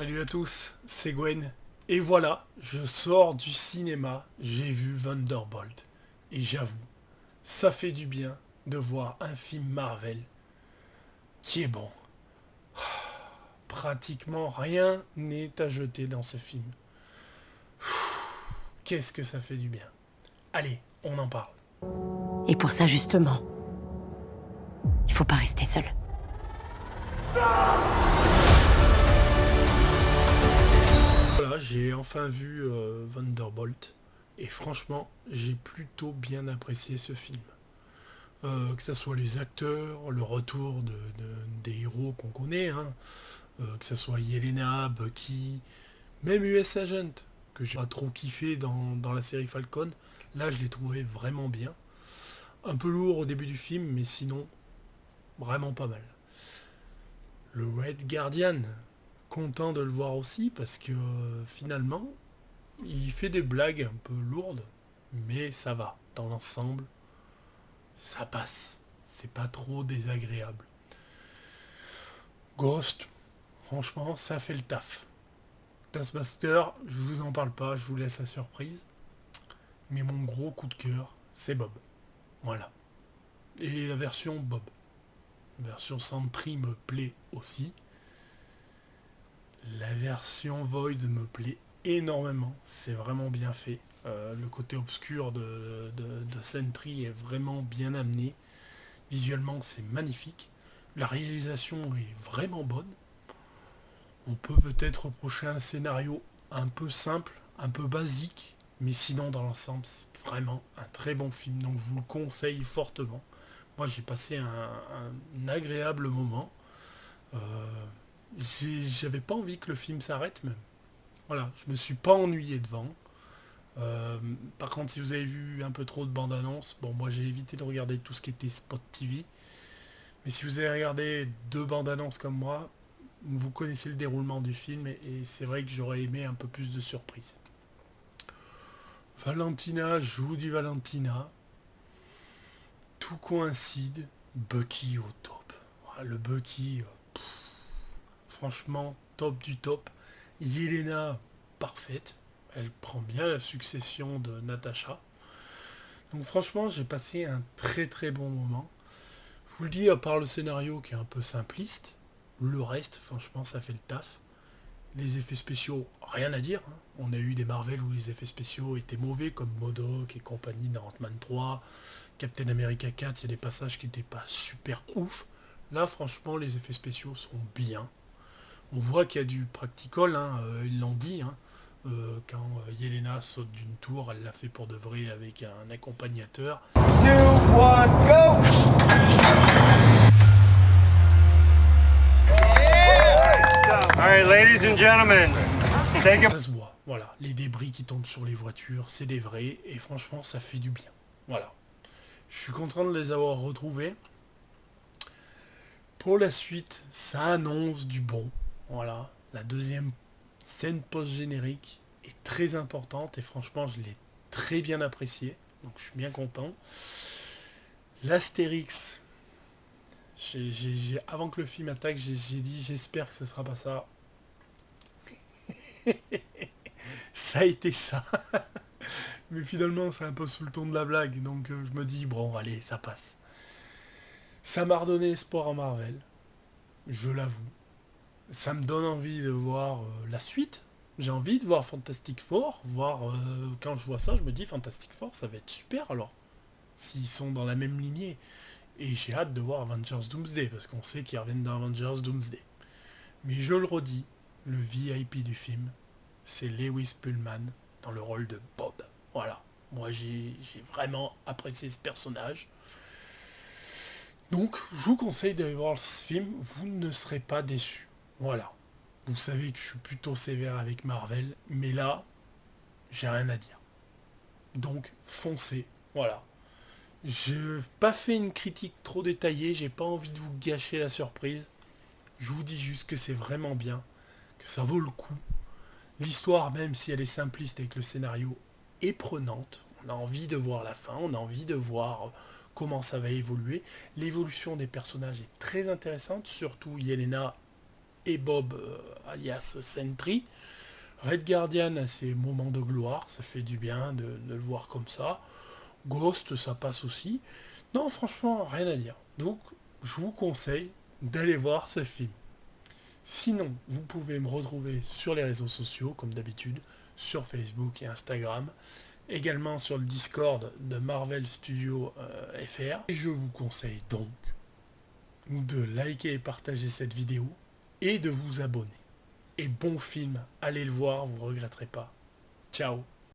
Salut à tous, c'est Gwen. Et voilà, je sors du cinéma, j'ai vu Thunderbolt. Et j'avoue, ça fait du bien de voir un film Marvel qui est bon. Pratiquement rien n'est à jeter dans ce film. Qu'est-ce que ça fait du bien. Allez, on en parle. Et pour ça, justement, il faut pas rester seul. Voilà, j'ai enfin vu Thunderbolt. Et franchement, j'ai plutôt bien apprécié ce film. Que ce soit les acteurs, le retour des héros qu'on connaît, hein, que ce soit Yelena, Bucky, même US Agent, que j'ai pas trop kiffé dans la série Falcon. Là, je l'ai trouvé vraiment bien. Un peu lourd au début du film, mais sinon, vraiment pas mal. Le Red Guardian, content de le voir aussi, parce que finalement, il fait des blagues un peu lourdes, mais ça va. Dans l'ensemble, ça passe. C'est pas trop désagréable. Ghost, franchement, ça fait le taf. Taskmaster, je vous en parle pas, je vous laisse la surprise. Mais mon gros coup de cœur, c'est Bob. Voilà. Et la version Bob. La version Sentry me plaît aussi. La version Void me plaît énormément. C'est vraiment bien fait. Le côté obscur de Sentry est vraiment bien amené. Visuellement, c'est magnifique. La réalisation est vraiment bonne. On peut peut-être reprocher un scénario un peu simple, un peu basique, mais sinon dans l'ensemble c'est vraiment un très bon film, donc je vous le conseille fortement. Moi j'ai passé un agréable moment. Euh, J'avais pas envie que le film s'arrête même. Voilà, je me suis pas ennuyé devant. Par contre, si vous avez vu un peu trop de bandes annonces, bon, moi j'ai évité de regarder tout ce qui était Spot TV. Mais si vous avez regardé deux bandes annonces comme moi, vous connaissez le déroulement du film et c'est vrai que j'aurais aimé un peu plus de surprise. Valentina, je vous dis Valentina, tout coïncide, Bucky au top. Le Bucky, franchement, top du top. Yelena, parfaite. Elle prend bien la succession de Natasha. Donc franchement, j'ai passé un très très bon moment. Je vous le dis, à part le scénario qui est un peu simpliste, le reste, franchement, ça fait le taf. Les effets spéciaux, rien à dire, hein. On a eu des Marvel où les effets spéciaux étaient mauvais, comme MODOK et compagnie dans Ant-Man 3, Captain America 4, il y a des passages qui n'étaient pas super ouf. Là, franchement, les effets spéciaux sont bien. On voit qu'il y a du practical, hein, ils l'ont dit. Hein. Quand Yelena saute d'une tour, elle l'a fait pour de vrai avec un accompagnateur. 2, 1, go! All right, ladies and gentlemen, say goodbye. Ça se voit, voilà. Les débris qui tombent sur les voitures, c'est des vrais, et franchement, ça fait du bien. Voilà. Je suis content de les avoir retrouvés. Pour la suite, ça annonce du bon. Voilà. La deuxième scène post-générique est très importante et franchement, je l'ai très bien appréciée. Donc je suis bien content. L'Astérix. Avant que le film attaque, j'ai dit j'espère que ce sera pas ça. Ça a été ça. Mais finalement, c'est un peu sous le ton de la blague. Donc je me dis, bon, allez, ça passe. Ça m'a redonné espoir en Marvel. Je l'avoue. Ça me donne envie de voir la suite. J'ai envie de voir Fantastic Four. Quand je vois ça, je me dis Fantastic Four, ça va être super alors. S'ils sont dans la même lignée. Et j'ai hâte de voir Avengers Doomsday, parce qu'on sait qu'ils reviennent dans Avengers Doomsday. Mais je le redis, le VIP du film, c'est Lewis Pullman dans le rôle de Bob. Voilà. Moi, j'ai vraiment apprécié ce personnage. Donc, je vous conseille d'aller voir ce film, vous ne serez pas déçus. Voilà. Vous savez que je suis plutôt sévère avec Marvel, mais là, j'ai rien à dire. Donc, foncez. Voilà. Je n'ai pas fait une critique trop détaillée, j'ai pas envie de vous gâcher la surprise. Je vous dis juste que c'est vraiment bien, que ça vaut le coup. L'histoire, même si elle est simpliste avec le scénario, est prenante. On a envie de voir la fin, on a envie de voir comment ça va évoluer. L'évolution des personnages est très intéressante, surtout Yelena et Bob, alias Sentry. Red Guardian a ses moments de gloire, ça fait du bien de le voir comme ça. Ghost, ça passe aussi. Non, franchement, rien à dire. Donc, je vous conseille d'aller voir ce film. Sinon, vous pouvez me retrouver sur les réseaux sociaux, comme d'habitude, sur Facebook et Instagram, également sur le Discord de Marvel Studios FR. Et je vous conseille donc de liker et partager cette vidéo et de vous abonner. Et bon film, allez le voir, vous ne regretterez pas. Ciao.